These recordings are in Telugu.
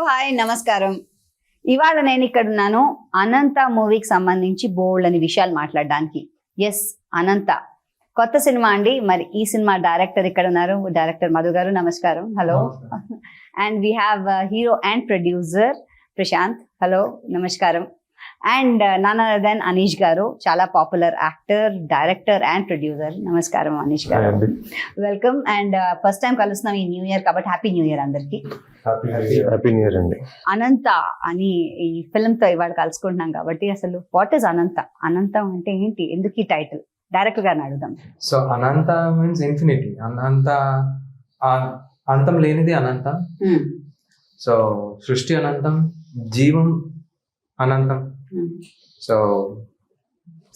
హాయ్ నమస్కారం. ఇవాళ నేను ఇక్కడ ఉన్నాను అనంత మూవీకి సంబంధించి బోల్డ్ అని విషయాలు మాట్లాడడానికి. ఎస్, అనంత కొత్త సినిమా అండి. మరి ఈ సినిమా డైరెక్టర్ ఇక్కడ ఉన్నారు, డైరెక్టర్ మధు గారు. నమస్కారం. Hello. And we have hero and producer Prashant. Hello, నమస్కారం. And none other than Anish garu, చాలా popular actor, director and producer. నమస్కారం Anish garu, welcome. And first time కలుస్తున్నాం ఈ న్యూ ఇయర్ కాబట్టి హ్యాపీ న్యూ ఇయర్ అందరికి. హ్యాపీ న్యూ ఇయర్ అండి. అనంత అని ఈ ఫిల్మ్ తో ఇవాళ కలుసుకుంటున్నాం కాబట్టి అసలు వాట్ ఇస్ అనంత? అనంతం అంటే ఏంటి? ఎందుకు ఈ టైటిల్? డైరెక్టర్ గారిని అడుగుదాం. సో అనంత మీన్స్ ఇన్ఫినిటీ. అనంత అంతం లేనిది అనంతం. సో సృష్టి అనంతం, జీవం అనంతం. సో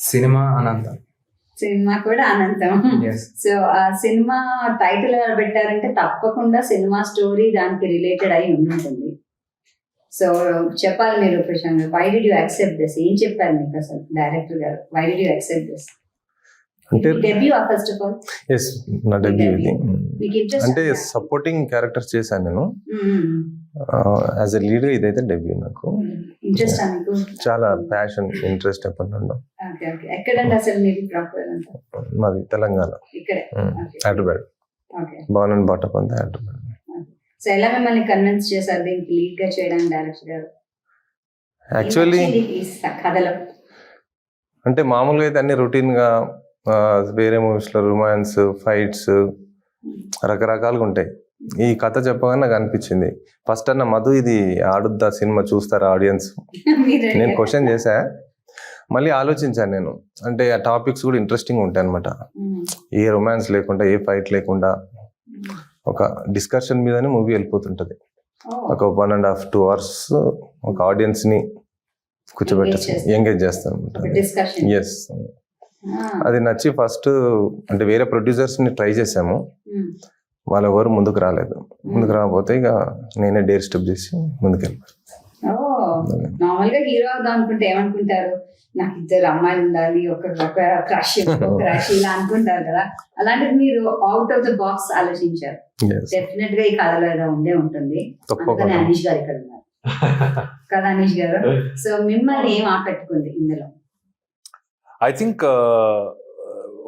సినిమా అనంతం, సినిమా కూడా అనంతం. సో ఆ సినిమా టైటిల్ ఎలా పెట్టారంటే తప్పకుండా సినిమా స్టోరీ దానికి రిలేటెడ్ అయి ఉంటుంది. సో చెప్పాలి మీరు Prashant garu, why did you accept this? ఏం చెప్పారు మీకు అసలు director garu? Why did you accept this? అంటే debut first of all? Yes, నా డెబ్యూ ఇది. అంటే సపోర్టింగ్ క్యారెక్టర్స్ చేశాను నేను. యాజ్ ఎ లీడర్ ఇదైతే డెబ్యూ నాకు. చాలా ప్యాషన్, ఇంట్రెస్ట్ ఎప్పటి నుండో. మాది Telangana, Hyderabad. Born and brought up అంతా హైదరాబాద్. సో ఎలా మిమ్మల్ని కన్విన్స్ చేశారు దీనికి లీడ్ గా చేయడానికి డైరెక్టర్ గారు? యాక్చువల్లీ కథలో అంటే మామూలుగా అయితే అన్ని రొటీన్ గా వేరే మూవీస్ లో రొమాన్స్, ఫైట్స్ రకరకాలుగా ఉంటాయి. ఈ కథ చెప్పగానే నాకు అనిపించింది ఫస్ట్ అన్న మధు ఇది ఆడుద్దా సినిమా, చూస్తారా ఆడియన్స్? నేను క్వశ్చన్ చేశా, మళ్ళీ ఆలోచించాను నేను. అంటే ఆ టాపిక్స్ కూడా ఇంట్రెస్టింగ్ ఉంటాయి అనమాట. ఏ రొమాన్స్ లేకుండా, ఏ ఫైట్ లేకుండా ఒక డిస్కషన్ మీదనే మూవీ వెళ్ళిపోతుంటది. ఒక 1.5 to 2 hours ఒక ఆడియన్స్ ని కూర్చోబెట్టి ఎంగేజ్ చేస్తాను అనమాట. ఎస్, అది నచ్చి ఫస్ట్ అంటే వేరే ప్రొడ్యూసర్స్ ని ట్రై చేసాము. వాళ్ళు ఎవరు ముందుకు రాలేదు. ముందుకు రాకపోతే ఇక నేనే డేర్ స్టెప్ చేసి ముందుకు వెళ్ళాను. నార్మల్గా హీరో అవుదాం అనుకుంటే ఏమనుకుంటారు? నాకు 2 అమ్మాయిలు ఉండాలి, ఒక క్రష్ ఇలా అనుకుంటారు కదా. అలాంటిది మీరు అవుట్ ఆఫ్ ద బాక్స్ ఆలోచించారు. డెఫినెట్ గా ఈ కథలో ఏదో ఉండే ఉంటుంది. అందుకని అనీష్ గారు ఇక్కడ ఉన్నారు కదా. అనీష్ గారు, సో మిమ్మల్ని ఏం ఆకట్టుకుంది ఇందులో? ఐ థింక్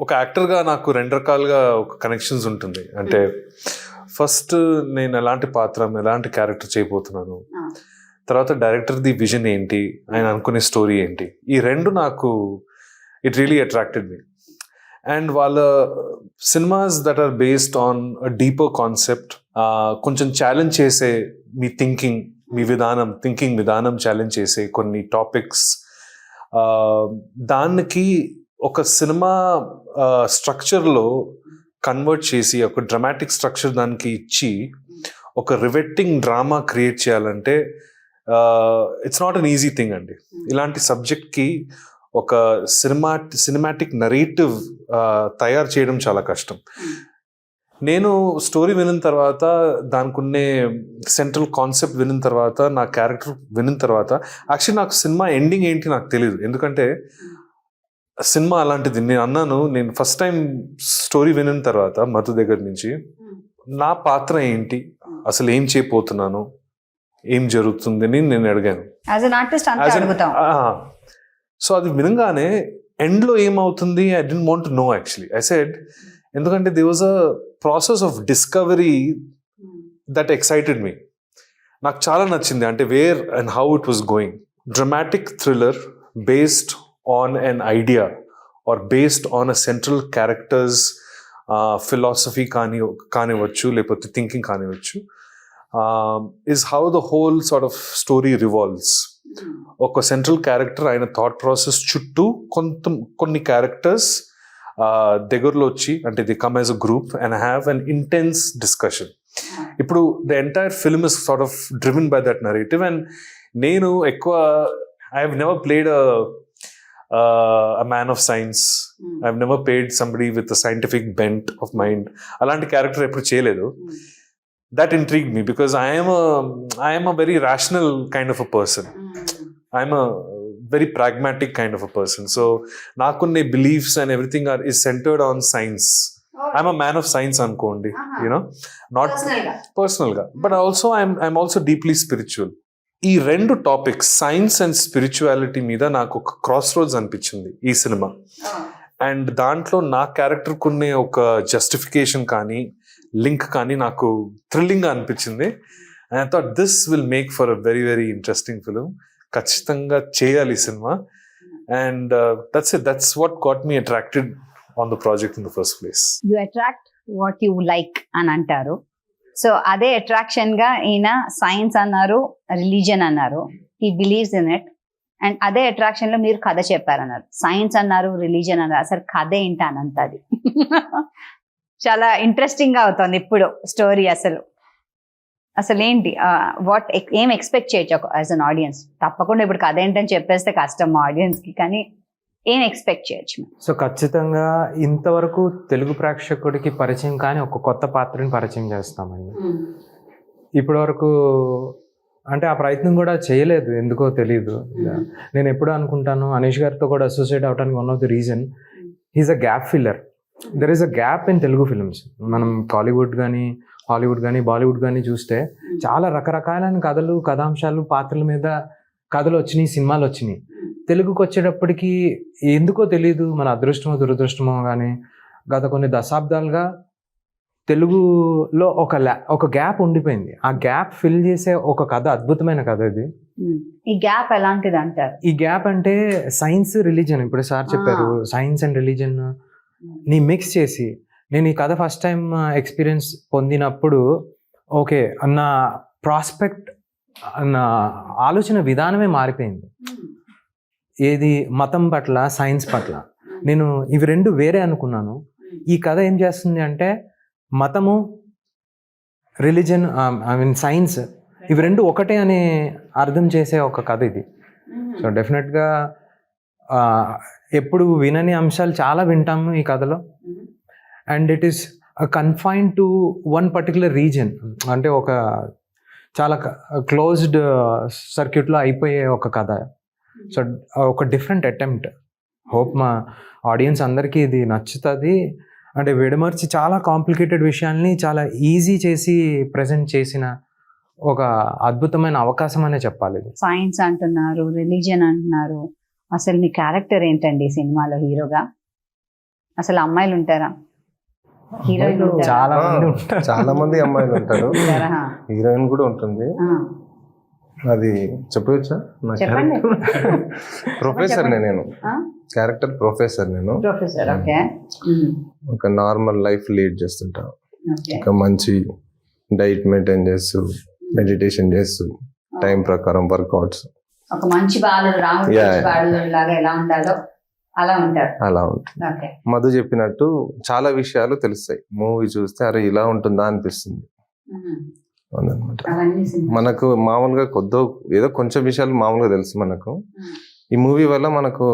ఒక యాక్టర్గా నాకు 2 రకాలుగా ఒక కనెక్షన్స్ ఉంటుంది. అంటే ఫస్ట్ నేను ఎలాంటి పాత్ర, ఎలాంటి క్యారెక్టర్ చేయబోతున్నాను, తర్వాత డైరెక్టర్ది విజన్ ఏంటి, ఆయన అనుకునే స్టోరీ ఏంటి, ఈ 2 నాకు it really attracted me. And వాళ్ళ cinemas that are based on deeper concept, కొంచెం ఛాలెంజ్ చేసే మీ థింకింగ్ విధానం ఛాలెంజ్ చేసే కొన్ని టాపిక్స్, దానికి ఒక సినిమా స్ట్రక్చర్లో కన్వర్ట్ చేసి ఒక డ్రామాటిక్ స్ట్రక్చర్ దానికి ఇచ్చి ఒక రివెట్టింగ్ డ్రామా క్రియేట్ చేయాలంటే it's not an easy thing అండి. ఇలాంటి సబ్జెక్ట్కి ఒక సినిమాటిక్ నరేటివ్ తయారు చేయడం చాలా కష్టం. నేను స్టోరీ వినిన తర్వాత, దానికి ఉండే సెంట్రల్ కాన్సెప్ట్ వినిన తర్వాత, నా క్యారెక్టర్ వినిన తర్వాత, యాక్చువల్లీ నాకు సినిమా ఎండింగ్ ఏంటి నాకు తెలియదు. ఎందుకంటే సినిమా అలాంటిది. నేను అన్నాను, నేను ఫస్ట్ టైం స్టోరీ వినిన తర్వాత మధు దగ్గర నుంచి నా పాత్ర ఏంటి, అసలు ఏం చేయబోతున్నాను, ఏం జరుగుతుంది అని నేను అడిగాను. సో అది వినగానే ఎండ్లో ఏమవుతుంది I don't want to know actually. I said, ఎందుకంటే they was a process of discovery that excited me. నాకు చాలా నచ్చింది. అంటే where and how it was going. Dramatic thriller based on an idea or based on a central characters philosophy కానివచ్చు, లేకపోతే థింకింగ్ కానివచ్చు, is how the whole sort of story revolves. ఒక సెంట్రల్ క్యారెక్టర్ ఆయన థాట్ ప్రాసెస్ చుట్టూ కొన్ని క్యారెక్టర్స్ దగ్గరలో వచ్చి, అంటే the come as a group and have an intense discussion. ఇప్పుడు the entire film is sort of driven by that narrative. And నేను ఎక్కువ I have never played a man of science. I've never played somebody with a scientific bent of mind. అలాంటి క్యారెక్టర్ ఎప్పుడు చేయలేదు. That intrigued me because I am a very rational kind of a person. I'm a very pragmatic kind of a person. So nakunne beliefs and everything is centered on science. I'm a man of science అనుకోండి, యూనో, నాట్ Personal గా. పర్సనల్ గా, but also I'm also deeply spiritual. ఈ రెండు టాపిక్స్ సైన్స్ అండ్ స్పిరిచువాలిటీ మీద నాకు ఒక క్రాస్ రోడ్స్ అనిపించింది ఈ సినిమా. అండ్ దాంట్లో నా క్యారెక్టర్ కొన్ని ఒక జస్టిఫికేషన్ కానీ లింక్ కానీ నాకు థ్రిల్లింగ్ గా అనిపించింది. And I thought this will make for a very very interesting film. ఖచ్చితంగా చేయాలి ఈ cinema. And that's what got me attracted on the project in the first place. You attract what you like అని అంటారు. సో అదే అట్రాక్షన్ గా ఈయన సైన్స్ అన్నారు, రిలీజన్ అన్నారు, he believes in it. And అదే అట్రాక్షన్ లో మీరు కథ చెప్పారన్నారు, సైన్స్ అన్నారు, రిలీజన్ అన్నారు. అసలు కథ ఏంటి అనంతది? చాలా ఇంట్రెస్టింగ్ గా అవుతుంది ఇప్పుడు స్టోరీ. అసలు ఏంటి, ఏం ఎక్స్పెక్ట్ చేయొచ్చు యాజ్ అన్ ఆడియన్స్? తప్పకుండా ఇప్పుడు కథ ఏంటని చెప్పేస్తే కష్టం ఆడియన్స్ కి, కానీ ఏం ఎక్స్పెక్ట్ చేయొచ్చు? సో ఖచ్చితంగా ఇంతవరకు తెలుగు ప్రేక్షకుడికి పరిచయం కానీ ఒక కొత్త పాత్రని పరిచయం చేస్తామండి. ఇప్పటి వరకు అంటే ఆ ప్రయత్నం కూడా చేయలేదు, ఎందుకో తెలియదు. నేను ఎప్పుడు అనుకుంటాను అనీష్ గారితో కూడా అసోసియేట్ అవడానికి one of the reason he's a gap filler. There is a gap in Telugu films. మనం టాలీవుడ్ కానీ, హాలీవుడ్ కానీ, బాలీవుడ్ కానీ చూస్తే చాలా రకరకాలైన కథలు, కథాంశాలు, పాత్రల మీద కథలు వచ్చినాయి, సినిమాలు వచ్చినాయి. తెలుగుకి వచ్చేటప్పటికి ఎందుకో తెలియదు, మన అదృష్టమో దురదృష్టమో కానీ గత కొన్ని దశాబ్దాలుగా తెలుగులో ఒక గ్యాప్ ఉండిపోయింది. ఆ గ్యాప్ ఫిల్ చేసే ఒక కథ, అద్భుతమైన కథ ఇది. ఈ గ్యాప్ ఎలాంటిది అంటారు? ఈ గ్యాప్ అంటే సైన్స్, రిలీజన్, ఇప్పుడు సార్ చెప్పారు సైన్స్ అండ్ రిలీజన్ ని మిక్స్ చేసి, నేను ఈ కథ ఫస్ట్ టైం ఎక్స్పీరియన్స్ పొందినప్పుడు ఓకే నా ప్రాస్పెక్ట్, నా ఆలోచన విధానమే మారిపోయింది. ఏది మతం పట్ల, సైన్స్ పట్ల. నేను ఇవి రెండు వేరే అనుకున్నాను. ఈ కథ ఏం చేస్తుంది అంటే మతము, రిలీజన్, ఐ మీన్ సైన్స్, ఇవి రెండు ఒకటే అని అర్థం చేసే ఒక కథ ఇది. సో డెఫినెట్గా ఎప్పుడు వినని అంశాలు చాలా వింటాము ఈ కథలో. And it is confine to one particular reason, అంటే ఒక చాలా క్లోజ్డ్ సర్క్యూట్లో అయిపోయే ఒక కథ. సో ఒక డిఫరెంట్ అటెంప్ట్. హోప్ మా ఆడియన్స్ అందరికీ ఇది నచ్చుతుంది. అంటే విడమర్చి చాలా కాంప్లికేటెడ్ విషయాల్ని చాలా ఈజీ చేసి ప్రజెంట్ చేసిన ఒక అద్భుతమైన అవకాశం అనే చెప్పాలి. సైన్స్ అంటున్నారు, రిలీజన్ అంటున్నారు. అసలు మీ క్యారెక్టర్ ఏంటండి సినిమాలో హీరోగా? అసలు అమ్మాయిలు ఉంటారా? హీరోయిన్ చాలా మంది అమ్మాయిలు ఉంటారు, హీరోయిన్ కూడా ఉంటుంది. అది చెప్పవచ్చా? నా క్యారెక్టర్ ప్రొఫెసర్ నేను, క్యారెక్టర్ ప్రొఫెసర్ నేను. ఒక నార్మల్ లైఫ్ లీడ్ చేస్తుంటాను. ఒక మంచి డైట్ మెయింటైన్ చేస్తూ, మెడిటేషన్ చేస్తూ, టైం ప్రకారం వర్కౌట్స్. ఒక మంచి బాలుడు, రాముడు లాగా ఎలా ఉండాలో అలా ఉంటారు. అలా ఉంటుంది. మధు చెప్పినట్టు చాలా విషయాలు తెలుస్తాయి. మూవీ చూస్తే అరే ఇలా ఉంటుందా అనిపిస్తుంది. అదనమాట. మనకు మామూలుగా ఏదో కొంచెం విషయాలు మామూలుగా తెలుసు మనకు. ఈ మూవీ వల్ల మనకు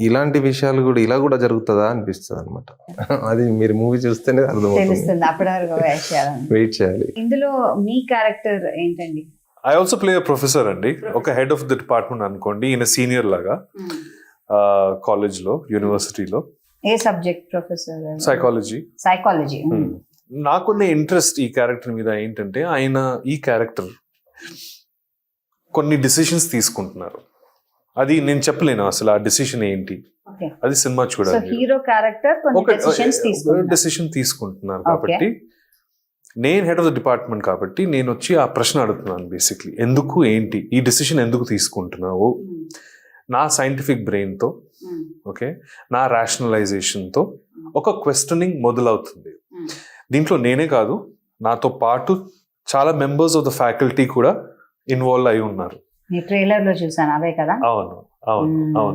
ఇలాంటి విషయాలు కూడా ఇలా కూడా జరుగుతుందా అనిపిస్తుంది అనమాట. అది మీరు మూవీ చూస్తేనే అర్థమవుతుంది. వెయిట్ చేయాలి. ఇందులో మీ క్యారెక్టర్ ఏంటండి? ఐ ఆల్సో ప్లే ప్రొఫెసర్ అండి. ఒక హెడ్ ఆఫ్ ది డిపార్ట్మెంట్ అనుకోండి. ఈయన సీనియర్ లాగా కాలేజ్లో, యూనివర్సిటీలో. ఏ సబ్జెక్ట్ ప్రొఫెసర్? సైకాలజీ. నాకున్న ఇంట్రెస్ట్ ఈ క్యారెక్టర్ మీద ఏంటంటే, ఆయన ఈ క్యారెక్టర్ కొన్ని డిసిషన్స్ తీసుకుంటున్నారు. అది నేను చెప్పలేను అసలు ఆ డిసిషన్ ఏంటి, అది సినిమా చూడాలి. హీరో క్యారెక్టర్ డిసిషన్ తీసుకుంటున్నారు కాబట్టి, నేను హెడ్ ఆఫ్ ద డిపార్ట్మెంట్ కాబట్టి నేను వచ్చి ఆ ప్రశ్న అడుగుతున్నాను. బేసిక్లీ ఎందుకు, ఏంటి ఈ డిసిషన్ ఎందుకు తీసుకుంటున్నావు? నా సైంటిఫిక్ బ్రెయిన్తో, ఓకే, నా రేషనలైజేషన్తో ఒక క్వశ్చనింగ్ మొదలవుతుంది. దీంట్లో నేనే కాదు, నాతో పాటు చాలా మెంబర్స్ ఆఫ్ ద ఫ్యాకల్టీ కూడా ఇన్వాల్వ్ అయి ఉన్నారు. ట్రైలర్లో చూసాను అవే కదా. అవును.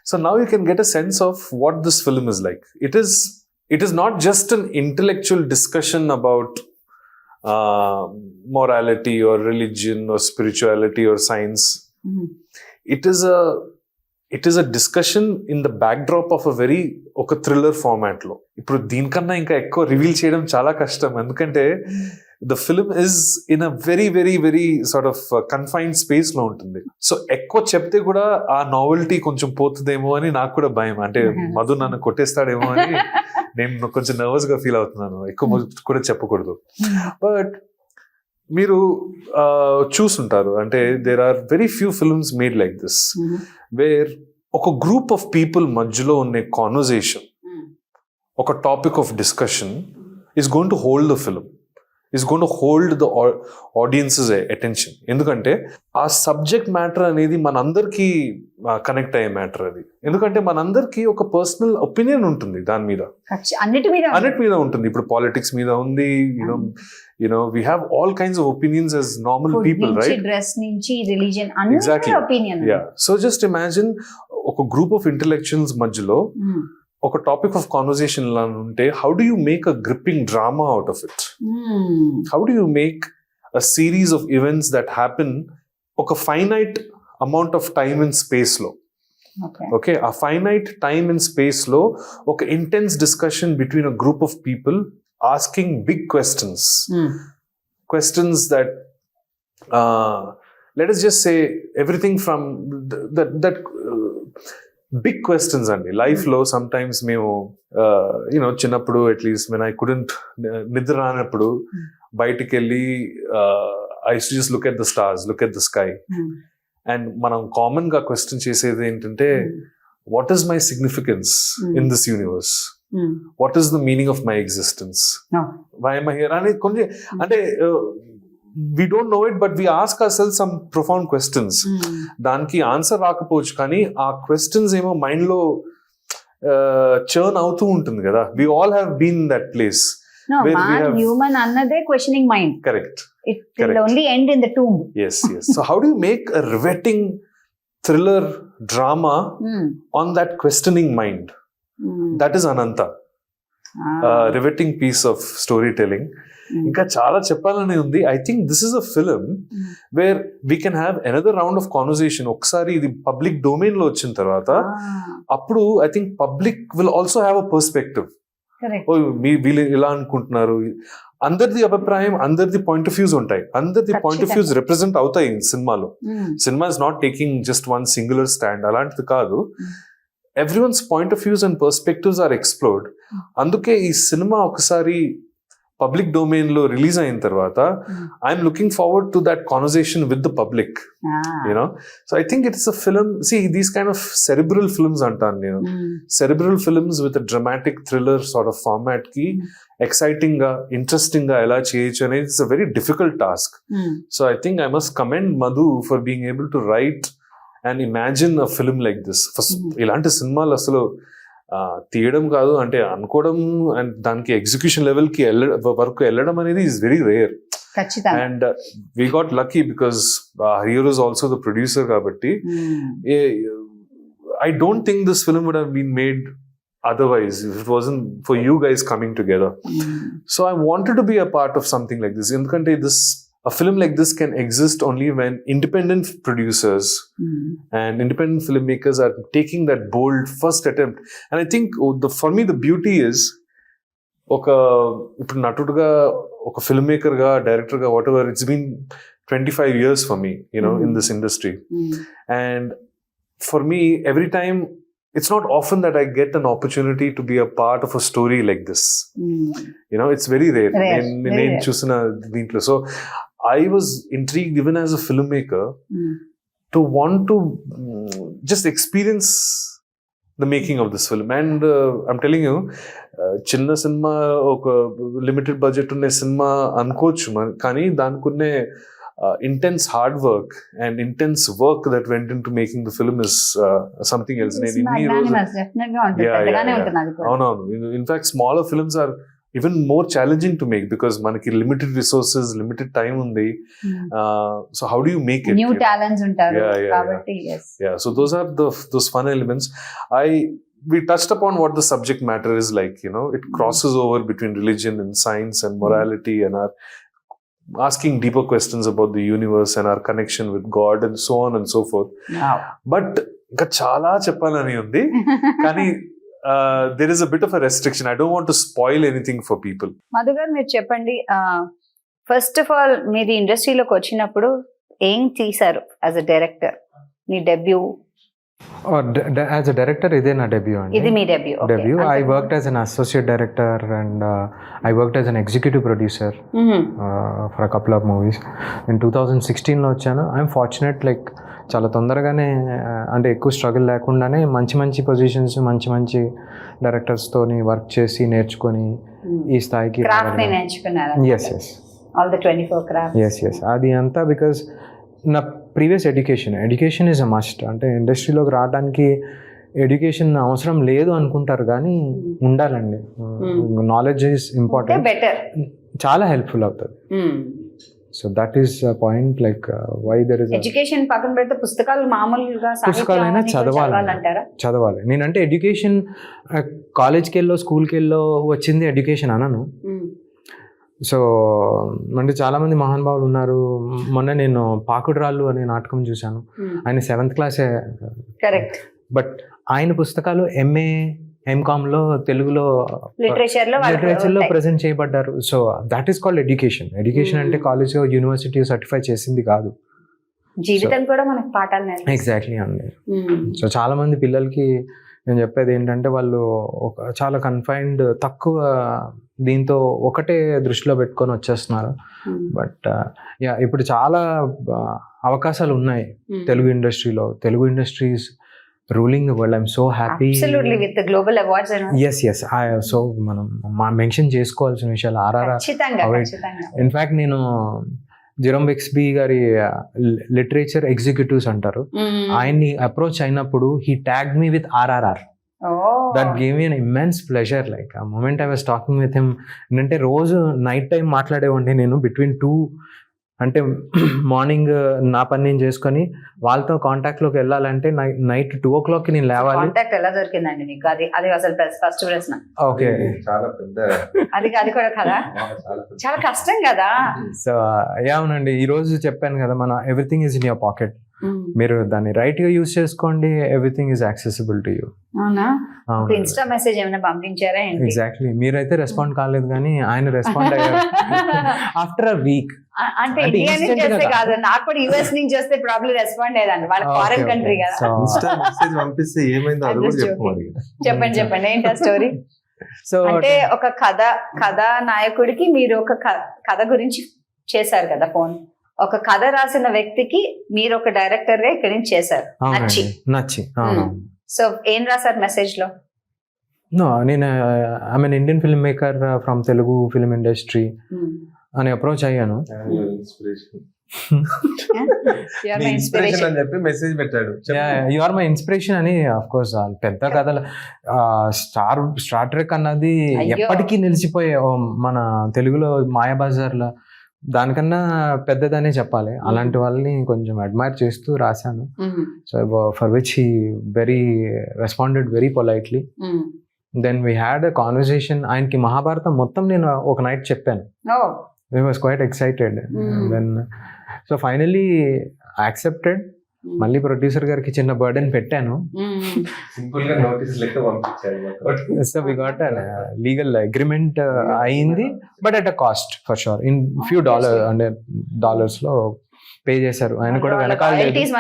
So now you can get a sense of what this film is like. It is not just an intellectual discussion about morality or religion or spirituality or science. It is a discussion in the backdrop of a very ఒక thriller format లో. ఇప్పుడు దీనికన్నా ఇంకా ఎక్కువ రివీల్ చేయడం చాలా కష్టం, ఎందుకంటే the film is in a very very very sort of confined space లో ఉంటుంది. సో ఎక్కువ చెప్తే కూడా ఆ నావెల్టీ కొంచెం పోతుందేమో అని నాకు కూడా భయం. అంటే మధు నన్ను కొట్టేస్తాడేమో అని నేను కొంచెం నర్వస్ గా ఫీల్ అవుతున్నాను, ఎక్కువ కూడా చెప్పకూడదు. బట్ మీరు చూసుంటారు అంటే there are very few films made like this where ఒక గ్రూప్ ఆఫ్ పీపుల్ మధ్యలో ఉన్న కాన్వర్జేషన్, ఒక topic of discussion is going to hold the film, is going to hold the audiences attention. ఎందుకంటే ఆ సబ్జెక్ట్ మ్యాటర్ అనేది మనందరికీ కనెక్ట్ అయ్యే మ్యాటర్ అది. ఎందుకంటే మనందరికీ ఒక పర్సనల్ ఒపీనియన్ ఉంటుంది దాని మీద, అన్నిటి మీద ఉంటుంది. ఇప్పుడు పాలిటిక్స్ మీద ఉంది, you know we have all kinds of opinions as normal people, right? Dress నుంచి రిలీజియన్ అన్ని Exactly. Opinion. Yeah, so just imagine ఒక గ్రూప్ ఆఫ్ ఇంటెలెక్చువల్స్ మధ్యలో ఒక టాపిక్ ఆఫ్ కాన్వర్సేషన్ లా ఉంటే how do you make a gripping drama out of it? How do you make a series of events that happen ఒక finite amount of time and space లో? ఓకే, ఆ ఫైనైట్ టైమ్ అండ్ స్పేస్ లో ఒక intense discussion between a group of people asking big questions, questions that let us just say everything from that big questions అండి లైఫ్ లో. sometimes మేము చిన్నప్పుడు అట్లీస్ట్ when I couldn't నిద్ర రానప్పుడు బయటికి వెళ్ళి I used to just look at the stars, look at the sky, and మనం కామన్ గా క్వశ్చన్ చేసేది ఏంటంటే what is my significance in this universe? What is the meaning of my existence? Why am I here? And we don't know it, but we ask ourselves some profound questions. దానికి ఆన్సర్ రాకపోవచ్చు కానీ ఆ క్వశ్చన్స్ ఏమో మైండ్ లో చర్న్ అవుతూ ఉంటుంది కదా. we all have been in that place. Human annade questioning mind. Correct. It will only end in the tomb. Yes. So how do you make a riveting thriller drama on that questioning mind? That is Anantha. Riveting piece of storytelling. ఇంకా చాలా చెప్పాలని ఉంది. I think this is a film where we can have another round of conversation. ఒకసారి ఇది పబ్లిక్ డొమైన్ లో వచ్చిన తర్వాత అప్పుడు I think public will also have a perspective. వీళ్ళు ఇలా అనుకుంటున్నారు, అందరిది అభిప్రాయం, అందరిది పాయింట్ ఆఫ్ వ్యూస్ ఉంటాయి, అందరిది పాయింట్ ఆఫ్ వ్యూస్ రిప్రజెంట్ అవుతాయి సినిమాలో. Cinema is not taking just one singular stand, అలాంటిది కాదు. everyone's point of views and perspectives are explored. అందుకే ఈ సినిమా ఒకసారి పబ్లిక్ డొమైన్ లో రిలీజ్ అయిన తర్వాత I'm looking forward to that conversation with the public, you know. So I think it's a film, see these kind of cerebral films అంటాను నేను. Cerebral films with dramatic thriller sort of format కి ఎక్సైటింగ్ గా, ఇంట్రెస్టింగ్ గా ఎలా చేయొచ్చు అనేది it's a very difficult task. So I think I must commend Madhu for being able to write and imagine a film like this. First ఇలాంటి సినిమాలు అసలు తీయడం కాదు అంటే అనుకోవడం, అండ్ దానికి ఎగ్జిక్యూషన్ లెవెల్ కి వరకు వెళ్ళడం అనేది is very rare. And we got lucky because hero is also the producer కాబట్టి. I don't think this film would have been made otherwise if it wasn't for you guys coming together. So I wanted to be a part of something like this. Endukante a film like this can exist only when independent producers and independent filmmakers are taking that bold first attempt. And I think for me the beauty is ఇప్పుడు నటుడుగా, ఒక filmmaker గా, director గా, whatever, it's been 25 years for me, in this industry. And for me, every time, it's not often that I get an opportunity to be a part of a story like this. It's very rare. నేను చూసిన దీంట్లో. So I was intrigued even as a filmmaker to want to just experience the making of this film. And I'm telling you, చిన్న సినిమా, ఒక లిమిటెడ్ బడ్జెట్ ఉన్న సినిమా అనుకోవచ్చు కానీ దానికున్నే intense hard work and intense work that went into making the film is something else. In fact, smaller films are even more challenging to make because manaki limited resources, limited time undi. So how do you make it? New talents untaru kabatti. Yes. Yeah, so those are those fun elements. We touched upon what the subject matter is like, it crosses over between religion and science and morality and our asking deeper questions about the universe and our connection with God and so on and so forth. Wow. But ఇంకా చాలా చెప్పాలని ఉంది కానీ there is a bit of a restriction. I don't want to spoil anything for people. Madhu గారు, మీరు చెప్పండి, ఫస్ట్ ఆఫ్ ఆల్ మీరు ఇండస్ట్రీలోకి వచ్చినప్పుడు ఏం తీశారు as a director? Me debut as a director ఇదే నా డెబ్యూ అండి. ఇది మీ debut. Debut. I worked as an associate director and I worked as an executive producer for a couple of movies. In 2016లో వచ్చాను. ఐఎమ్ ఫార్చునేట్, లైక్ చాలా తొందరగానే అంటే ఎక్కువ స్ట్రగుల్ లేకుండానే మంచి మంచి పొజిషన్స్, మంచి మంచి డైరెక్టర్స్తోని వర్క్ చేసి నేర్చుకొని ఈ స్థాయికి ఎస్ అది అంతా బికాస్ నా previous education is a must. అంటే ఇండస్ట్రీలోకి రావడానికి ఎడ్యుకేషన్ అవసరం లేదు అనుకుంటారు కానీ ఉండాలండి. నాలెడ్జ్ ఈజ్ ఇంపార్టెంట్, చాలా హెల్ప్ఫుల్ అవుతుంది. So that is point, like why there is education పక్కన పెడితే పుస్తకాలు మామూలుగా పుస్తకాలైనా చదవాలి. నేనంటే ఎడ్యుకేషన్ కాలేజ్కి వెళ్ళో స్కూల్కి వెళ్ళో వచ్చింది ఎడ్యుకేషన్ అనను. సో అంటే చాలామంది మహానుభావులు ఉన్నారు. మొన్న నేను పాకుడు రాళ్ళు అనే నాటకం చూశాను. ఆయన 7th క్లాసే, కరెక్ట్. బట్ ఆయన పుస్తకాలు ఎంకామ్లో తెలుగులో లిటరేచర్లో ప్రజెంట్ చేయబడ్డారు. So that is called education. Education అంటే కాలేజ్ యూనివర్సిటీ సర్టిఫై చేసింది కాదు, జీవితం కూడా మనకు పాఠాలు. ఎగ్జాక్ట్లీ అండి. సో చాలా మంది పిల్లలకి నేను చెప్పేది ఏంటంటే వాళ్ళు చాలా కన్ఫైన్డ్, తక్కువ దీంతో ఒకటే దృష్టిలో పెట్టుకొని వచ్చేస్తున్నారు. బట్ ఇప్పుడు చాలా అవకాశాలు ఉన్నాయి తెలుగు ఇండస్ట్రీలో. Telugu industries ruling the world. I'm so happy. Yes so మనం మెన్షన్ చేసుకోవాల్సిన విషయాలు ఇన్ఫాక్ట్ నేను జెరోమ్ బెక్స్బీ గారి లిటరేచర్ ఎగ్జిక్యూటివ్స్ అంటారు, ఆయన్ని అప్రోచ్ అయినప్పుడు he tagged me with RRR. That gave me an immense pleasure. Like ఆ moment I was talking with him. అంటే రోజు నైట్ టైం మాట్లాడేవాడిని నేను బిట్వీన్ 2, అంటే మార్నింగ్ నా పని నేను చేసుకొని వాళ్ళతో కాంటాక్ట్లోకి వెళ్ళాలంటే నైట్ 2 o'clock నేను లేవాలి. కాంటాక్ట్ ఎలా దొరికిందండి మీకు? అది అసలు ఫస్ట్ ప్రశ్న. ఓకే, చాలా పెద్ద అది కూడా కదా, చాలా కష్టం కదా. సో అవునండి, ఈ రోజు చెప్పాను కదా, మన everything is in your pocket. మీరు దాన్ని రైట్ గా యూజ్ చేసుకోండి, everything is accessible to you. అవునా? ఇన్స్టా మెసేజ్ ఏమైనా పంపించారా? ఎగ్జాక్ట్లీ. మీరైతే రెస్పాండ్ కాలేదు కానీ ఆయన రెస్పాండ్ అయ్యారు ఆఫ్టర్ అ వీక్. అంటే ఇండియా నుంచి వస్తే కాదు, నాకు కూడా యుఎస్ నుంచి వస్తే ప్రాబ్లమ్ రెస్పాండ్ అయ్యేదండి. వాళ్ళ ఫారెన్ కంట్రీ కదా. ఇన్స్టా మెసేజ్ పంపిస్తే ఏమైందో అది కూడా చెప్పాలి. చెప్పండి ఏంటి ఆ స్టోరీ? సో అంటే ఒక కథా నాయకుడికి మీరు ఒక కథ గురించి చేశారు కదా ఫోన్. ఒక కథ రాసిన వ్యక్తికి మీరు ఒక డైరెక్టర్ గా ఇక్కడి నుంచి చేశారు, నచ్చి. సో ఏం రాశారు మెసేజ్ లో? నేను I'm N Indian film maker from Telugu film industry అని అప్రోచ్ అయ్యాను. ఇన్స్పిరేషన్ అని చెప్పి మెసేజ్ పెట్టాడు, యు ఆర్ మై ఇన్స్పిరేషన్ అని. ఆఫ్ కోర్స్ పెద్ద కథలు, స్టార్ ట్రెక్ అన్నది ఎప్పటికీ నిలిచిపోయే మన తెలుగులో మాయాబజార్లో దానికన్నా పెద్దదనే చెప్పాలి. అలాంటి వాళ్ళని కొంచెం అడ్మైర్ చేస్తూ రాశాను. So for which he responded very politely. Then we had a conversation. ఆయనకి మహాభారతం మొత్తం నేను ఒక నైట్ చెప్పాను. We was quite excited. Then so finally accepted. మళ్ళీ ప్రొడ్యూసర్ గారికి చిన్న బర్డెన్ పెట్టాను. సింపుల్ గా నోటీస్ లెక్క పంపించారు. So we got legal agreement అయింది, but at a cost for sure. In few dollars లో పే చేశారు. ఆయన కూడా వెనకాల రాయల్టీస్.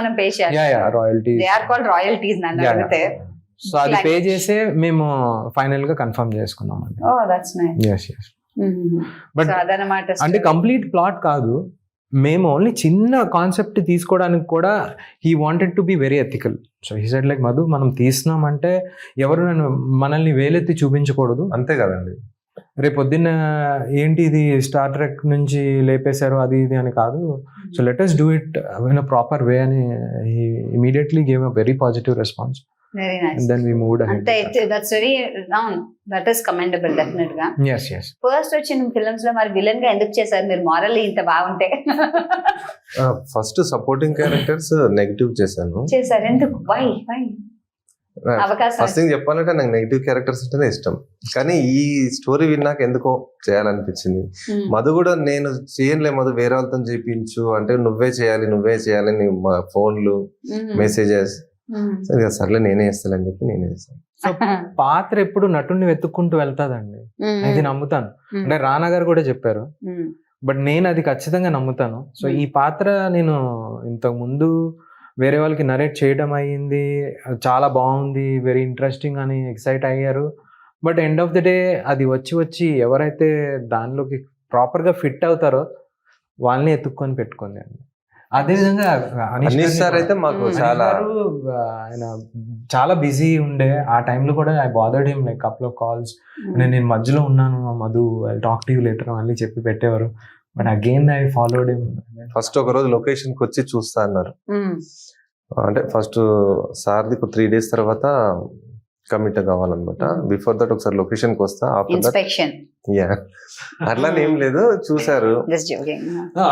సో అది పే చేసే మేము ఫైనల్ గా కన్ఫర్మ్ చేసుకున్నాం అండి. బట్ అంటే కంప్లీట్ ప్లాట్ కాదు, మేము ఓన్లీ చిన్న కాన్సెప్ట్ తీసుకోవడానికి కూడా he wanted to be very ethical. So he said like, Madhu మనం తీస్తున్నామంటే ఎవరు మనల్ని వేలెత్తి చూపించకూడదు. అంతే కదండి. రేపు పొద్దున్న ఏంటి ఇది స్టార్ ట్రెక్ నుంచి లేపేశారు అది ఇది అని కాదు. So let us do it in a proper way అని he immediately gave a very positive response. Very nice. And then we moved ahead. That's very that is commendable definitely. Yes. First వచ్చిన ఫిల్మ్స్ లో మరి విలన్ గా ఎందుకు చేశారు మీరు? మారల్లీ ఇంత బాగుంటే ఫస్ట్ సపోర్టింగ్ క్యారెక్టర్స్ నెగటివ్ చేశాను. ఎందుకు? వై అవకాశం? ఫస్ట్ థింగ్ చెప్పాలంటే నాకు నెగటివ్ క్యారెక్టర్స్ అంటేనే ఇష్టం, కానీ ఈ స్టోరీ విన్నాక ఎందుకో చేయాలనిపించింది. మధు కూడా నేను చేయనులే మధు, వేరే వాళ్ళతో చేయించు అంటే నువ్వే చేయాలి ఫోన్లు మెసేజెస్. సర్లే నేనే చేస్తానని చెప్పి నేనే చేస్తాను. సో పాత్ర ఎప్పుడు నటుడిని వెతుక్కుంటూ వెళ్తాదండి, అది నమ్ముతాను. అంటే రానా గారు కూడా చెప్పారు, బట్ నేను అది ఖచ్చితంగా నమ్ముతాను. సో ఈ పాత్ర నేను ఇంతకు ముందు వేరే వాళ్ళకి నరేట్ చేయడం అయ్యింది, చాలా బాగుంది, వెరీ ఇంట్రెస్టింగ్ అని ఎక్సైట్ అయ్యారు. But end of the day అది వచ్చి ఎవరైతే దానిలోకి ప్రాపర్గా ఫిట్ అవుతారో వాళ్ళని ఎత్తుక్కొని పెట్టుకుంది అండి. అదేవిధంగా అనీష్ సార్ అయితే మాకు చాలా ఆయన చాలా బిజీ ఉండే ఆ టైంలో కూడా I bothered him like couple of calls. నేను మధ్యలో ఉన్నాను Madhu, I talk to you later అని చెప్పి పెట్టేవారు. But again I followed him. First ఒక రోజు లొకేషన్ కి వచ్చి చూస్తా అన్నారు. అంటే ఫస్ట్ సార్ది 3 days తర్వాత కమిట్ కావాలన్నమాట. బిఫోర్ దట్ ఒకసారి లొకేషన్ కి వస్తా, ఇన్స్పెక్షన్ అట్లానే ఏం లేదు, చూసారు.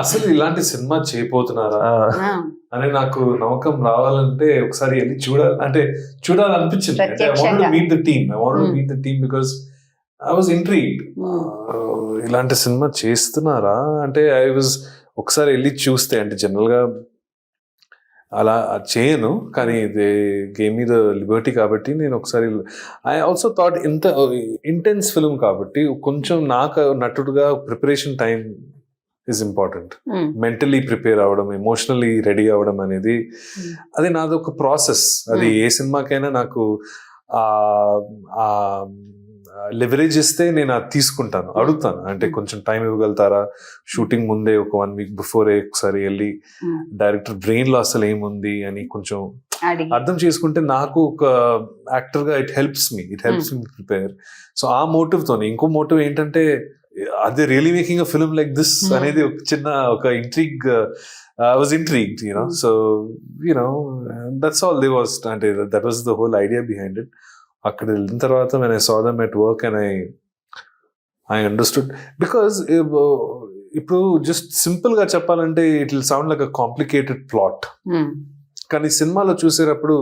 అసలు ఇలాంటి సినిమా చేయబోతున్నారా అని నాకు నమ్మకం రావాలంటే ఒకసారి వెళ్ళి చూడాలనిపించింది. I wanted to meet the team because I was intrigued. ఇలాంటి సినిమా చేస్తున్నారా అంటే ఒకసారి వెళ్ళి చూస్తే, అంటే జనరల్ గా అలా చేయను, కానీ they gave me the liberty కాబట్టి నేను ఒకసారి ఐ ఆల్సో థాట్ ఇంత ఇంటెన్స్ ఫిల్మ్ కాబట్టి కొంచెం నాకు నటుడుగా preparation time is important. Mentally prepare అవ్వడం, ఎమోషనల్లీ రెడీ అవ్వడం అనేది అది నాది ఒక ప్రాసెస్. అది ఏ సినిమాకైనా నాకు లెవరేజ్ ఇస్తే నేను అది తీసుకుంటాను, అడుగుతాను. అంటే కొంచెం టైం ఇవ్వగలుగుతారా, షూటింగ్ ముందే ఒక 1 week బిఫోరే ఒకసారి వెళ్ళి డైరెక్టర్ బ్రెయిన్ లో అసలు ఏముంది అని కొంచెం అర్థం చేసుకుంటే నాకు ఒక యాక్టర్ గా it helps me prepare. So ఆ మోటివ్ తోని, ఇంకో మోటివ్ ఏంటంటే అదే really making a film like this అనేది ఒక చిన్న ఒక intrigue. I was intrigued, so that's all there was. అంటే that was the whole idea behind it. అక్కడ వెళ్ళిన తర్వాత when I saw them at work and I understood, because ఇప్పుడు జస్ట్ సింపుల్ గా చెప్పాలంటే it will sound like a complicated plot. కానీ సినిమాలో చూసేటప్పుడు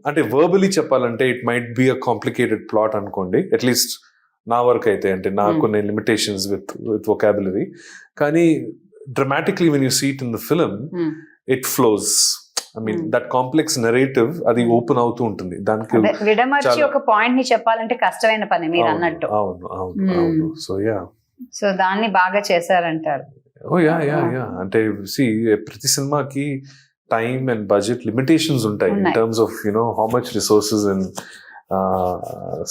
అంటే వర్బలీ చెప్పాలంటే it might be a complicated plot అనుకోండి, అట్లీస్ట్ నా వర్క్ అయితే. అంటే నాకు కొన్ని లిమిటేషన్స్ విత్ వొకాబులరీ. కానీ dramatically when you see it in the film, it flows. I mean that complex narrative అది ఓపెన్ అవుతూ ఉంటుంది. దానికి విడమర్చి ఒక పాయింట్ ని చెప్పాలంటే కష్టమైన పని మీరు అన్నట్టు. అవును. సో దాన్ని బాగా చేశారంటారు. అంటే ప్రతి సినిమాకి టైం అండ్ బడ్జెట్ లిమిటేషన్స్ ఉంటాయి in terms of how much resources and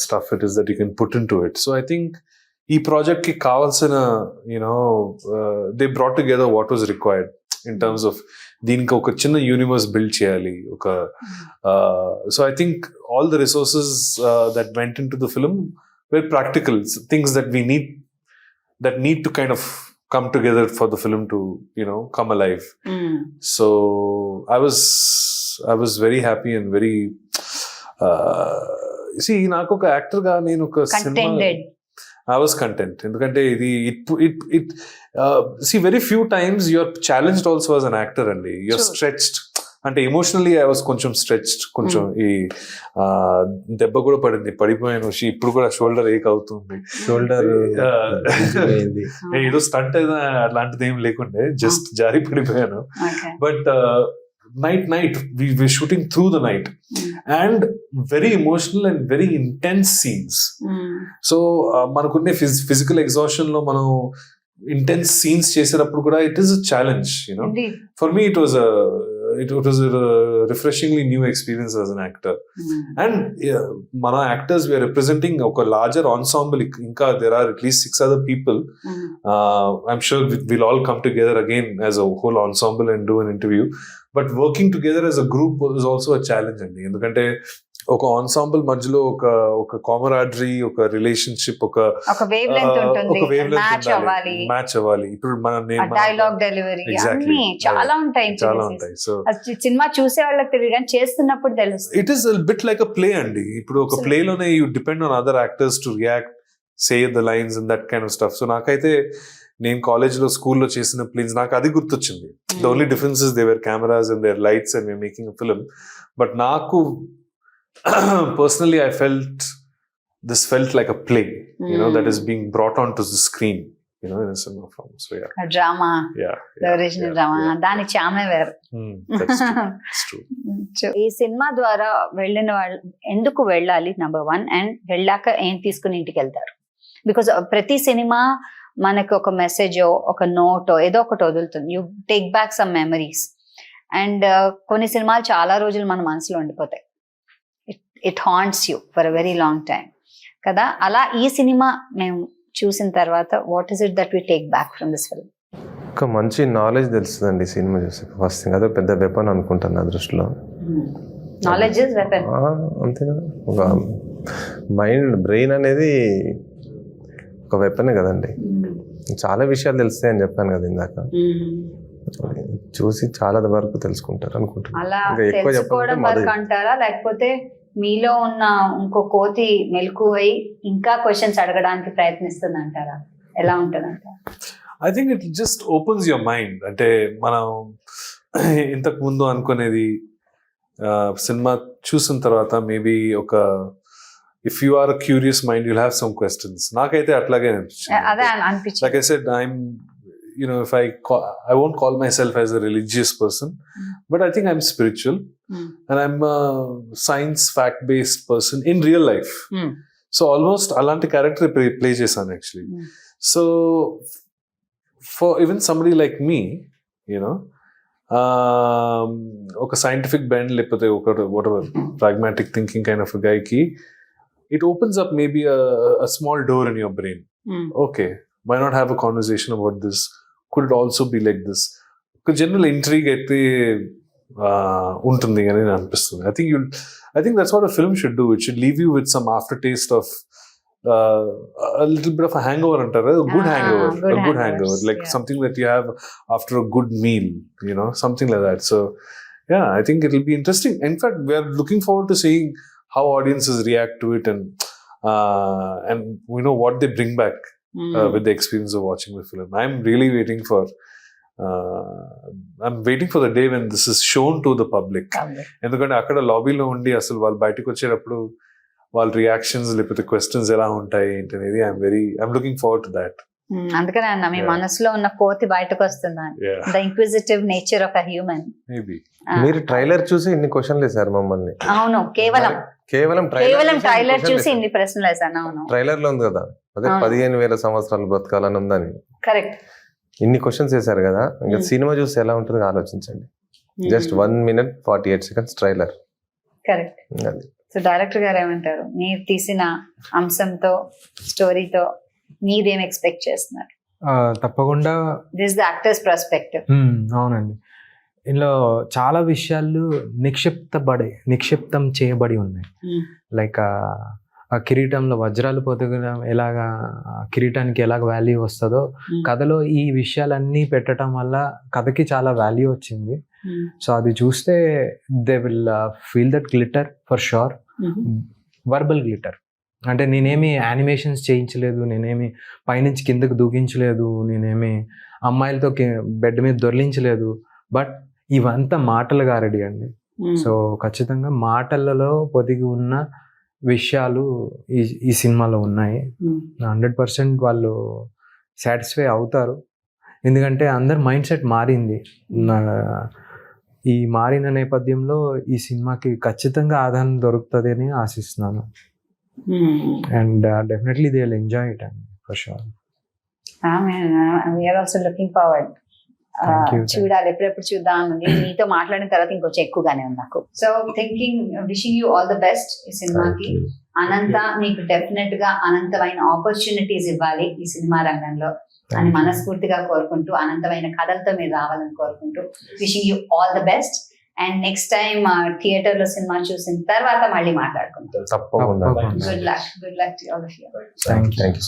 stuff it is that you can put into it. So I think ఈ ప్రాజెక్ట్ కి కావాల్సిన they brought together what was required in terms of దీనికి ఒక చిన్న యూనివర్స్ బిల్డ్ చేయాలి. So I think all the resources that went in to the film where practical things that we need to kind of come together for the film to come alive. So I was very happy and very నాకు ఒక యాక్టర్ గా నేను ఒక సినిమా I was content. ఎందుకంటే ఇది it see very few times you're challenged also as an actor అండి. You're stretched. అంటే ఎమోషనల్లీ ఐ వాజ్ కొంచెం స్ట్రెచ్డ్. కొంచెం ఈ దెబ్బ కూడా పడిపోయాను. ఇప్పుడు కూడా షోల్డర్ ఏక్ అవుతుంది. షోల్డర్ ఏదో స్టంట్ అట్లాంటిది ఏం లేకుండే, జస్ట్ జారి పడిపోయాను. But night we shooting through the night and very emotional and very intense scenes. So manakunne physical exhaustion lo manam intense scenes చేసేటప్పుడు కూడా it is a challenge. For me it was a refreshingly new experience as an actor. And mana actors we are representing oka larger ensemble. Inka there are at least 6 other people. I'm sure we'll all come together again as a whole ensemble and do an interview. But working together as a group is also a challenge అండి. ఎందుకంటే ఒక ఆన్సాంబుల్ మధ్యలో ఒక కామరాడరీ, ఒక రిలేషన్షిప్, ఒక వేవ్ లెంగ్త్ ఉంటుంది, మ్యాచ్ అవ్వాలి. ఇప్పుడు డైలాగ్ డెలివరీ అన్ని చాలా ఉంటాయి. సో సినిమా చూసే వాళ్ళకి తెలియదు కానీ చేస్తున్నప్పుడు తెలుస్తుంది. It is bit like a play అండి. ఇప్పుడు ఒక ప్లే లోనే you depend on other actors to react, say the lines and that kind of stuff. So నాకైతే నేను కాలేజ్లో స్కూల్లో చేసిన ప్లేన్స్ నాకు అది గుర్తొచ్చింది. The only difference is there cameras and there lights and we're making a film. But నాకు personally I felt like a play, that is being brought onto the screen, in a cinema form. So a drama, the original drama, dani chame ver. That's true. ఈ సినిమా ద్వారా వెళ్ళిన వాళ్ళు ఎందుకు వెళ్ళాలి number 1, and వెళ్ళాక ఏం తీసుకుని ఇంటికి వెళ్తారు? బికాస్ ప్రతి సినిమా మనకు ఒక మెసేజ్, ఒక నోట్, ఏదో ఒకటి వదులుతుంది. You take back some memories. And కొన్ని సినిమాలు చాలా రోజులు మన మనసులో ఉండిపోతాయి. It haunts you for a very long time కదా. అలా ఈ సినిమా మేము చూసిన తర్వాత what is it that we take back from this film? ఒక మంచి నాలెడ్జ్ తెలుస్తుందండి సినిమా చూసి. ఫస్ట్ థింగ్ అదే పెద్ద వెపన్ అనుకుంటాను నా దృష్టిలో. Knowledge is weapon. అంతే కదా, ఒక బ్రెయిన్ అనేది ఒక వెపనే కదండి. చాలా విషయాలు తెలుస్తాయి అని చెప్పాను కదా ఇందాక. చూసి చాలా వరకు తెలుసుకుంటారు అనుకుంటున్నాను. అలా తెలుసుకోవడం వరకు అంటారా, లేకపోతే మీలో ఉన్న ఇంకో కోతి మెలకువై ఇంకా క్వశ్చన్స్ అడగడానికి ప్రయత్నిస్తుంది అంటారా? ఎలా ఉంటుంది అంటారా? I think it just opens your mind. అంటే మనం ఇంతకు ముందు అనుకునేది సినిమా చూసిన తర్వాత మేబీ ఒక if you are a curious mind you'll have some questions. నాకైతే అట్లాగే అనిపించింది. Like I said, if I won't call myself as a religious person, but I think I'm spiritual and I'm a science fact-based person in real life. So almost alanti character play chesan actually. So for even somebody like me, oka scientific bend lepothe whatever pragmatic thinking kind of a guy ki, it opens up maybe a small door in your brain. Okay, why not have a conversation about this? Could it also be like this? Because general intrigue అయితే ఉంటుంది అని అనిపిస్తుంది. I think that's what a film should do. It should leave you with some aftertaste of a little bit of a hangover antaru. A good hangover, like something that you have after a good meal, something like that. So yeah, I think it will be interesting. In fact, we are looking forward to seeing how audiences react to it and what they bring back with the experience of watching the film. I'm really waiting for the day when this is shown to the public. ఎందుకంటే అక్కడ లాబీలో ఉండి అసలు వాళ్ళు బయటకు వచ్చేటప్పుడు వాళ్ళ రియాక్షన్స్ లేకపోతే క్వశ్చన్స్ ఎలా ఉంటాయి ఏంటనేది I'm looking forward to that. అందుకనే అన్న మీ మనసులో ఉన్న కోతి బయటకు వస్తుందా, the inquisitive nature of a human. Maybe మీరు ట్రైలర్ చూసి ఇన్ని క్వశ్చన్లు వేశారు మమ్మల్ని. అవును, కేవలం ట్రైలర్ చూసి ఇన్ని ప్రశ్నలు వేశాను. అవును, ట్రైలర్ లో ఉంది కదా, అదే 15,000 సంవత్సరాలు బ్రతకాలని ఉందని. కరెక్ట్. ఇన్ని క్వశ్చన్స్ వేశారు కదా, ఇంకా సినిమా చూసి ఎలా ఉంటుందో ఆలోచించండి. Just 1 minute 48 seconds trailer. Correct. So director గారు ఏమంటారు, మీరు తీసిన అంశంతో స్టోరీతో మీరేం ఎక్స్పెక్ట్ చేస్తున్నారు? తప్పకుండా దిస్ ద యాక్టర్స్ పర్స్పెక్టివ్. అవునండి, ఇందులో చాలా విషయాలు నిక్షిప్తం చేయబడి ఉన్నాయి. లైక్ ఆ కిరీటంలో వజ్రాలు పొదగడం ఎలాగా, కిరీటానికి ఎలాగ వాల్యూ వస్తుందో కథలో ఈ విషయాలన్నీ పెట్టడం వల్ల కథకి చాలా వాల్యూ వచ్చింది. సో అది చూస్తే they will feel that glitter for sure. Verbal glitter అంటే నేనేమి యానిమేషన్స్ చేయించలేదు, నేనేమి పైనుంచి కిందకు దూకించలేదు, నేనేమి అమ్మాయిలతో బెడ్ మీద దొర్లించలేదు. బట్ ఇవంతా మాటలు గారడి అండి. సో ఖచ్చితంగా మాటలలో పొదిగి ఉన్న విషయాలు ఈ సినిమాలో ఉన్నాయి. 100% వాళ్ళు సాటిస్ఫై అవుతారు. ఎందుకంటే అందరి మైండ్ సెట్ మారింది. ఈ మారిన నేపథ్యంలో ఈ సినిమాకి ఖచ్చితంగా ఆదరణ దొరుకుతుంది అని ఆశిస్తున్నాను. And definitely they will enjoy it అండి for sure. We are also looking forward. చూడాలి, ఎప్పుడెప్పుడు చూద్దాం. మీతో మాట్లాడిన తర్వాత ఇంకొంచెం ఎక్కువగానే ఉంది నాకు. So wishing you all the best ఈ సినిమాకి. అనంత మీకు డెఫినెట్ గా అనంతమైన ఆపర్చునిటీస్ ఇవ్వాలి ఈ సినిమా రంగంలో అని మనస్ఫూర్తిగా కోరుకుంటూ, అనంతమైన కథలతో మీరు రావాలని కోరుకుంటూ wishing you all the best. And next time theatre లో సినిమా చూసిన తర్వాత మళ్ళీ మాట్లాడుకుంటాం. తప్పకుండా. Good luck to all of you. Thank you.